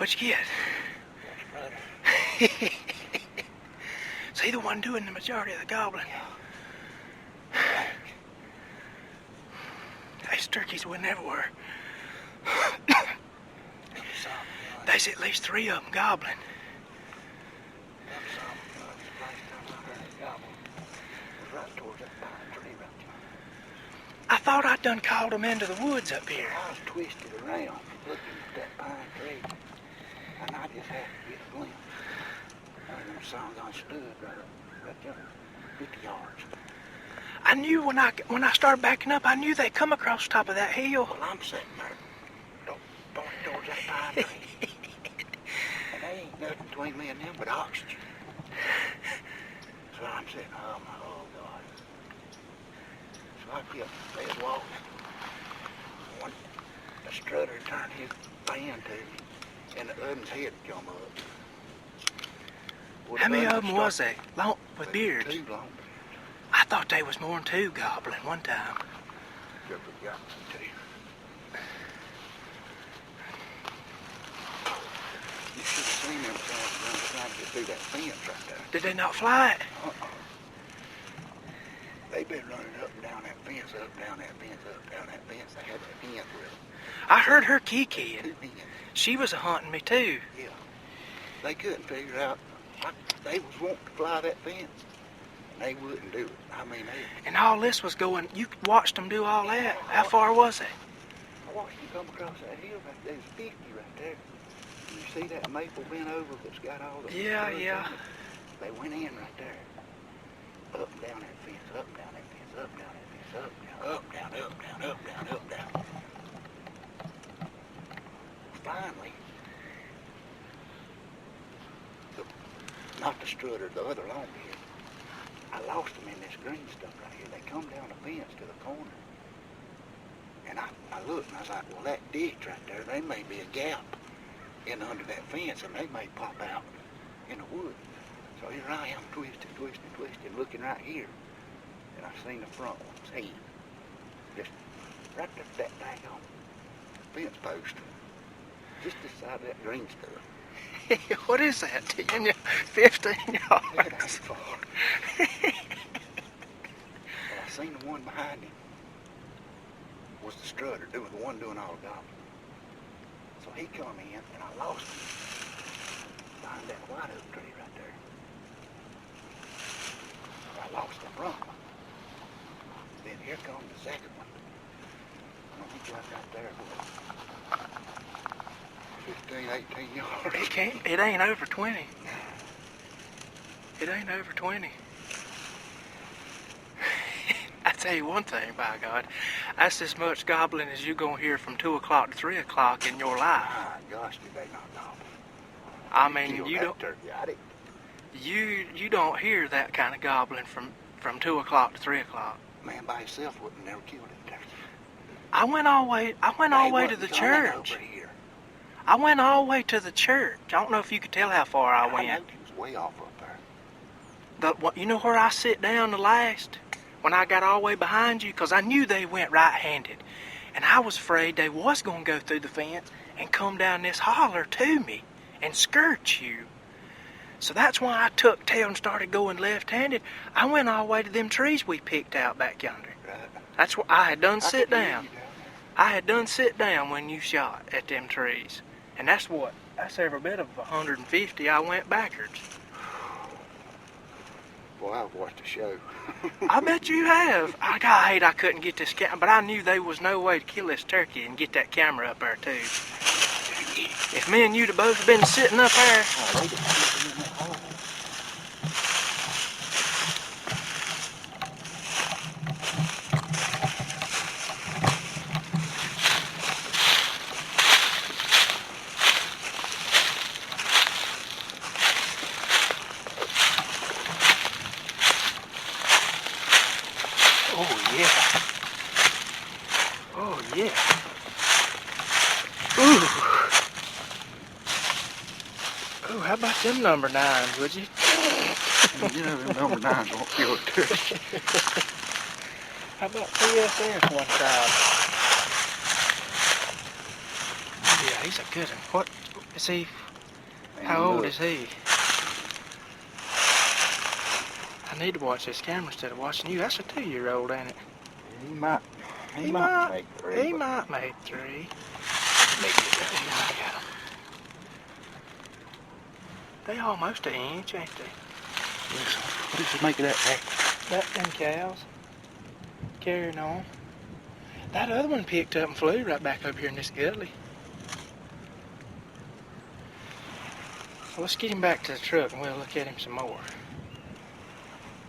What'd you get? Is he the one doing the majority of the gobbling? These turkeys went everywhere. There's at least 3 of them gobbling. I thought I'd done called them into the woods up here. I was twisted around looking at that pine tree, and I just had to get a glimpse. And them songs I stood right there, 50 yards. I knew when I started backing up, I knew they'd come across the top of that hill. Well, I'm sitting there, pointing towards that pine tree, and there ain't nothing between me and them but oxygen. So I'm sitting, oh God. So I kept they walking. The strutter turned his fan to me, and the other's head come up. Well, how many of them was they? Long, with beards? 2 long. I thought they was more than 2 gobbling one time. Yep, we got 2. You should have seen them trying to get through that fence right there. Did they not fly it? They've been running up and down that fence, up, down that fence, up, down that fence. They had that fence with them. I heard her kikiing. 2 hens. She was hunting me too. Yeah. They couldn't figure out. They was wanting to fly that fence, and they wouldn't do it. I mean, And all this was going, you watched them do all that? How far was they? I watched them come across that hill right there. There's 50 right there. You see that maple bent over that's got all the... Yeah. They went in right there. Up and down that fence, up and down that fence, up and down that fence, up and down, up and down, up and down, up and down. Finally, not the strutter, the other longhead, I lost them in this green stuff right here. They come down the fence to the corner. And I looked and I was like, well, that ditch right there, there may be a gap in under that fence and they may pop out in the wood. So here I am twisting, looking right here. And I seen the front one's head. Just right there, that daggone fence post. Just beside that green stuff. What is that? 10, 15 yards? That ain't far. And I seen the one behind him was the strutter, the one doing all the gobbling. So he come in and I lost him behind that white oak tree right there. I lost him from him. Then here comes the second one. And he got right there. 15, 18 yards. It ain't over 20. It ain't over 20. I tell you one thing, by God, that's as much gobbling as you're going to hear from 2 o'clock to 3 o'clock in your life. My gosh, did they not gobble? I mean, you don't... Turkey, I didn't. You don't hear that kind of gobbling from 2 o'clock to 3 o'clock. Man by himself wouldn't never kill that turkey. I went all the way to the church. I went all the way to the church. I don't know if you could tell how far I went. I know he was way off up there. You know where I sit down the last? When I got all the way behind you? Because I knew they went right-handed. And I was afraid they was going to go through the fence and come down this holler to me and skirt you. So that's why I took tail and started going left-handed. I went all the way to them trees we picked out back yonder. Right. That's where I had done sit down. You down there. I had done sit down when you shot at them trees. And that's every bit of 150 I went backwards. Boy, I've watched the show. I bet you have. I hate I couldn't get this camera, but I knew there was no way to kill this turkey and get that camera up there too. If me and you'd have both been sitting up there. Oh yeah. Oh yeah. Ooh. Oh, how about them number 9s, would you? You know them number 9s won't kill a turkey. How about PSS one time? Yeah, he's a good one. What? Is he? And How old look, is he? I need to watch this camera instead of watching you. That's a 2-year-old, ain't it? He might He make 3. He might make 3. Make it. Yeah. They almost an inch, ain't they? Listen, what does it make of that heck? That them cows. Carrying on. That other one picked up and flew right back over here in this gully. Well, let's get him back to the truck and we'll look at him some more.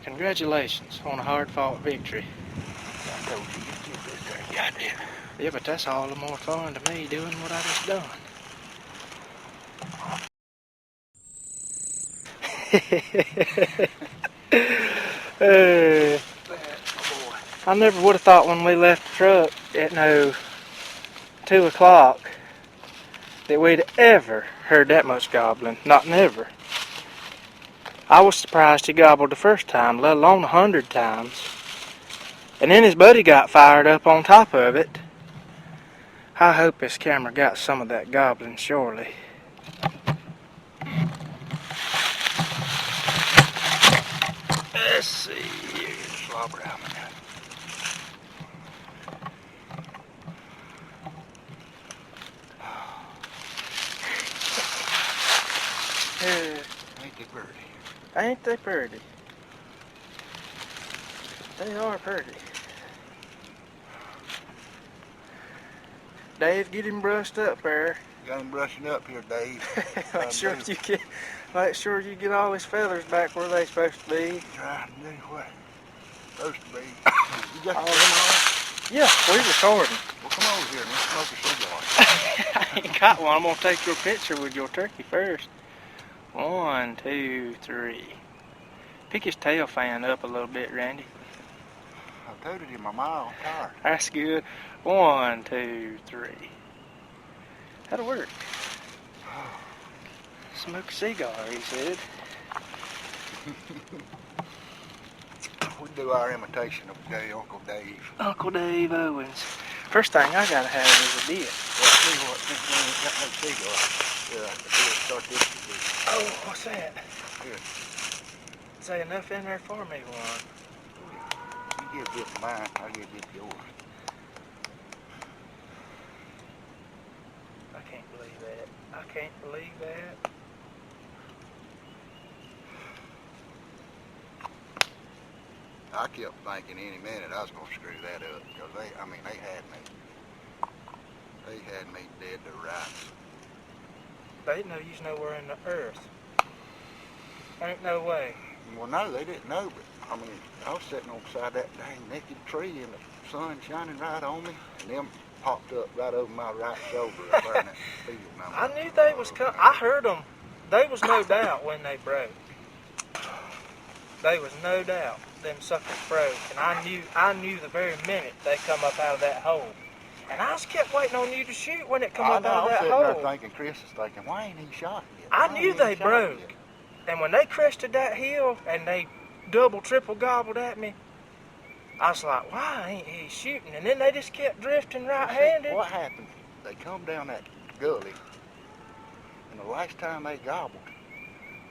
Congratulations on a hard-fought victory. I told you, get this there. Yeah, I did. Yeah, but that's all the more fun to me doing what I just done. I never would have thought when we left the truck at 2 o'clock that we'd ever heard that much gobbling. Not never. I was surprised he gobbled the first time, let alone 100 times. And then his buddy got fired up on top of it. I hope this camera got some of that gobbling, surely. Let's see here. Slobber out. Ain't they pretty? Ain't they pretty? They are pretty. Dave, get him brushed up there. Got him brushing up here, Dave. Make sure you get all his feathers back where they supposed to be. Trying to do what? Supposed to be. You got All the film on? Yeah, we're recording. Well, come over here and let's smoke a cigar. I ain't got one. I'm gonna take your picture with your turkey first. 1, 2, 3. Pick his tail fan up a little bit, Randy. I told it in my mile. I'm tired. That's good. 1, 2, 3. That'll work. Smoke a cigar, he said. We do our imitation of Uncle Dave. Uncle Dave Owens. First thing I gotta have is a dip. Well, I tell you what, since we ain't got no cigar, we'll start this with. Oh, what's that? Here. Is there enough in there for me one? You give this mine, I'll give this yours. I can't believe that. I can't believe that. I kept thinking any minute I was going to screw that up because they had me dead to rights. They didn't know you was nowhere in the earth. Ain't no way. Well, no, they didn't know, but I mean, I was sitting on the side of that dang naked tree and the sun shining right on me, and them popped up right over my right shoulder up there in that field. I knew they was coming. I heard them. They was no doubt when they broke. They was no doubt them suckers broke, and I knew the very minute they come up out of that hole. And I just kept waiting on you to shoot when it come up out of that hole. I was sitting there thinking, Chris is thinking, why ain't he shot yet? I knew they broke. And when they crested that hill and they double, triple gobbled at me, I was like, why ain't he shooting? And then they just kept drifting right-handed. What happened? They come down that gully, and the last time they gobbled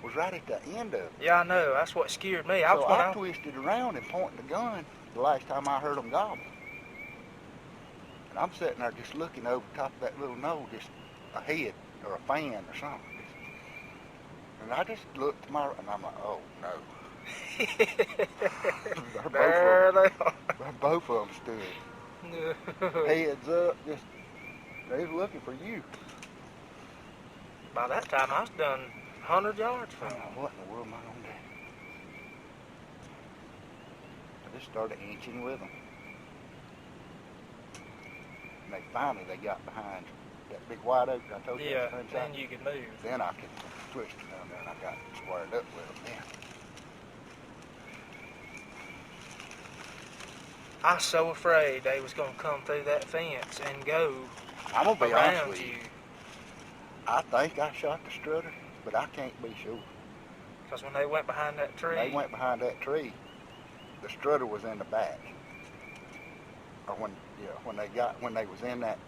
was right at the end of it. Yeah, I know. That's what scared me. I twisted around and pointing the gun the last time I heard them gobble. And I'm sitting there just looking over the top of that little knoll, just a head or a fan or something. And I just looked to my right, and I'm like, oh, no. There they are. Both of them stood. Heads up, just, they was looking for you. By that time, I was done 100 yards from them. What in the world am I going to do? I just started inching with them. And finally they got behind that big white oak I told you. Yeah, then you could move. Then I could twist it down there and I got squared up with them then. I was so afraid they was going to come through that fence and go I'm going to be honest around with you. I think I shot the strutter, but I can't be sure. Because when they went behind that tree. When they went behind that tree, the strutter was in the back. Or when they was in that,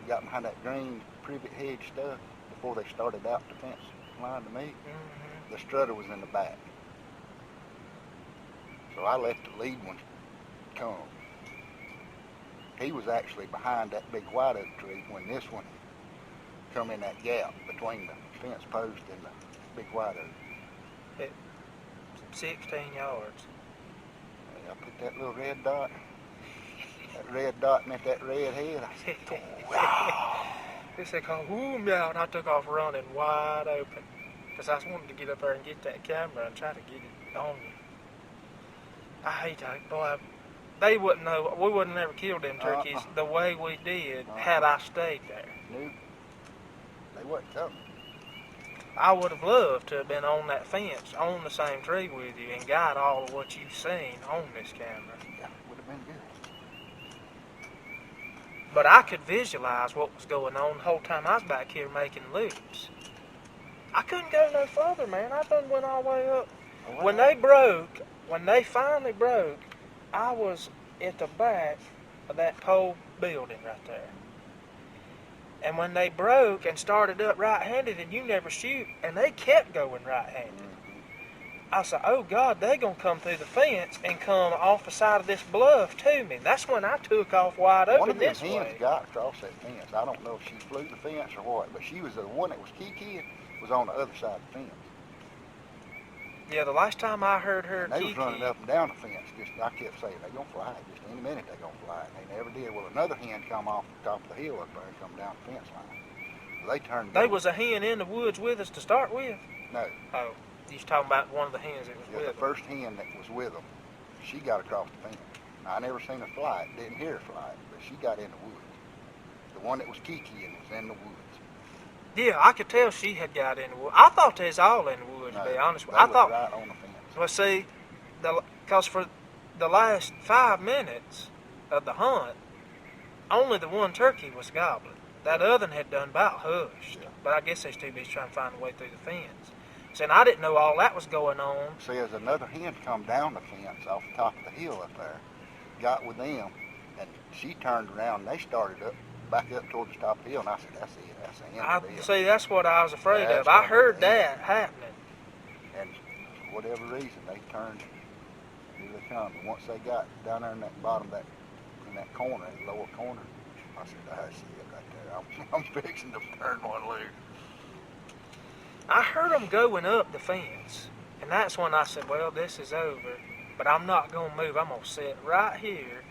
got behind that green privet hedge stuff, the before they started out the fence line to me. Mm-hmm. The strutter was in the back. So I let the lead one come. He was actually behind that big white oak tree when this one come in that gap between the fence post and the big white oak. At 16 yards. And I put that little red dot. That red dot meant that red head. I said, wow. This thing called whoom out, and I took off running wide open. Because I just wanted to get up there and get that camera and try to get it on me. I hate that. Boy, they wouldn't know. We wouldn't never killed them turkeys the way we did had I stayed there. Nope. They wasn't coming. I would have loved to have been on that fence, on the same tree with you, and got all of what you've seen on this camera. Yeah, would have been good. But I could visualize what was going on the whole time I was back here making loops. I couldn't go no further, man. I done went all the way up. When they finally broke, I was at the back of that pole building right there. And when they broke and started up right-handed, and you never shoot, and they kept going right-handed. I said, oh God, they're going to come through the fence and come off the side of this bluff to me. And that's when I took off wide open this way. One of them hens got across that fence. I don't know if she flew the fence or what, but she was the one that was kikiing was on the other side of the fence. Yeah, the last time I heard her They was running up and down the fence. I kept saying, they're going to fly it. Just any minute they're going to fly it. And they never did. Well, another hen come off the top of the hill up there and come down the fence line. So they turned. There was a hen in the woods with us to start with? No. Oh, you was talking about one of the hens that was with the first hen that was with them, she got across the fence. Now, I never seen her fly it. Didn't hear her fly it, but she got in the woods. The one that was kikiing was in the woods. Yeah, I could tell she had got in the woods. I thought they was all in the woods, to be honest with you. I thought, right on the fence. Well, see, because for the last 5 minutes of the hunt, only the one turkey was gobbling. That other one had done about hushed. Yeah. But I guess they still be trying to find a way through the fence. So, and I didn't know all that was going on. See, as another hen come down the fence off the top of the hill up there, got with them, and she turned around and they started back up towards the top of the hill, and I said, that's it, that's the end of the hill. See, that's what I was afraid of. I heard that happening. And for whatever reason, they turned, here they come. And once they got down there in that bottom, in that corner, that lower corner, I said, I see it right there. I'm fixing to turn one loose. I heard them going up the fence, and that's when I said, well, this is over, but I'm not going to move. I'm going to sit right here.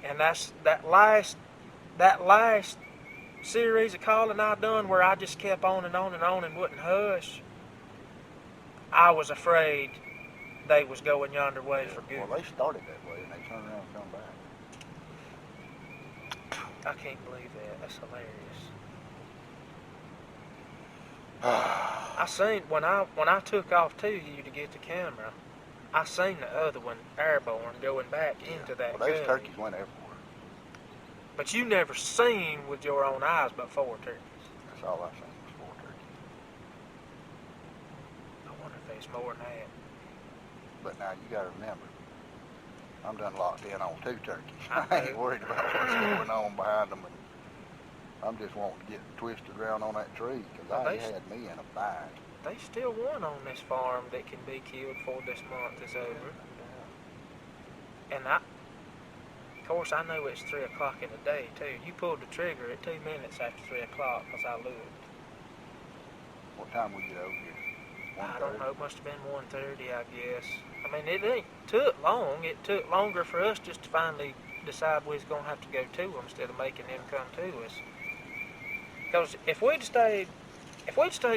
And that's that last series of calling I done where I just kept on and on and on and wouldn't hush. I was afraid they was going yonder way for good. Well, they started that way, and they turned around and come back. I can't believe that. That's hilarious. I seen when I took off to you to get the camera, I seen the other one airborne going back into that well, those gun. turkeys went everywhere. But you never seen with your own eyes but 4 turkeys. That's all I seen was 4 turkeys. I wonder if there's more than that. But now you got to remember, I'm done locked in on 2 turkeys. I ain't worried about what's going on behind them. I'm just wanting to get twisted around on that tree because they had me in a bind. They still one on this farm that can be killed before this month is over. And of course, I know it's 3 o'clock in the day too. You pulled the trigger at 2 minutes after 3 o'clock because I looked. What time we get over here? I don't know. It must have been 1:30, I guess. I mean, it ain't took long. It took longer for us just to finally decide we was gonna have to go to them instead of making them come to us. Because if we'd stayed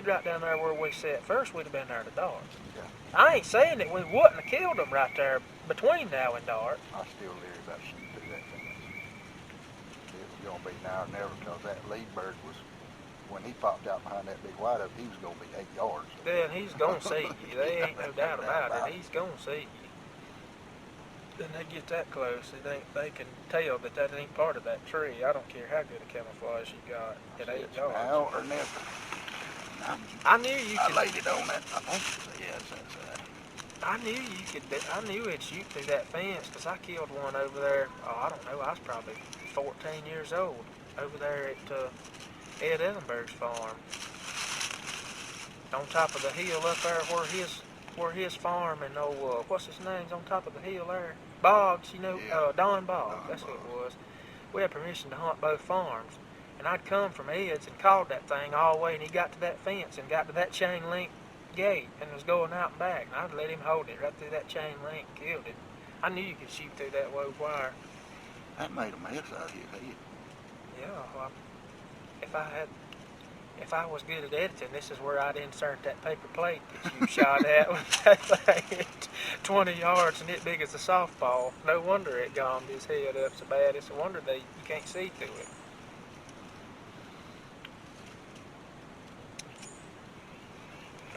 right down there where we sat first, we'd have been there to dark. Yeah. I ain't saying that we wouldn't have killed them right there between now and dark. I still leery about shooting through that fence. It was going to be now or never because that lead bird was, when he popped out behind that big white oak, he was going to be 8 yards. Then he's going to see you. There ain't no doubt about it. He's going to see you. Then they get that close, they can tell that ain't part of that tree. I don't care how good a camouflage you got at 8 yards. Now or never. I knew you could. I laid it on that. I think yes, that's right. I knew you could. I knew it'd shoot through that fence because I killed one over there. Oh, I don't know. I was probably 14 years old over there at Ed Ellenberg's farm. On top of the hill up there where his farm and what's his name's on top of the hill there? Boggs, you know, Yeah. Don Boggs, Don that's who it Boggs. was. We had permission to hunt both farms. And I'd come from Ed's and called that thing all the way, and he got to that fence and got to that chain link gate and was going out and back. And I'd let him hold it right through that chain link, killed it. I knew you could shoot through that wove wire. That made a mess out of his head. Yeah, well, if I was good at editing, this is where I'd insert that paper plate that you shot at with that thing at 20 yards and it big as a softball. No wonder it gummed his head up so bad. It's a wonder that you can't see through it.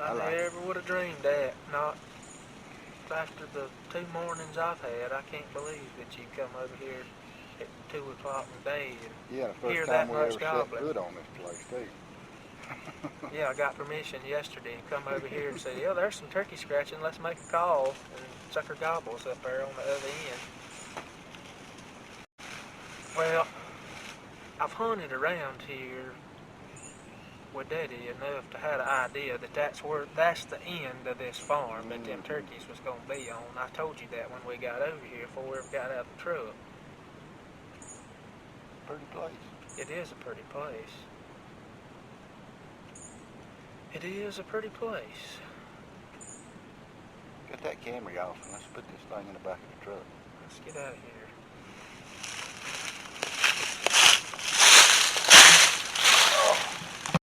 I never would have dreamed that. Not after the 2 mornings I've had. I can't believe that you come over here at 2 o'clock in the day and Yeah, the first hear time that we much ever gobbling. set foot on this place, too. Yeah, I got permission yesterday and come over here and said, yeah, there's some turkey scratching. Let's make a call. And sucker gobbles up there on the other end. Well, I've hunted around here with Daddy enough to have an idea that that's the end of this farm that them turkeys was going to be on. I told you that when we got over here before we ever got out of the truck. Pretty place. It is a pretty place. It is a pretty place. Get that camera off and let's put this thing in the back of the truck. Let's get out of here.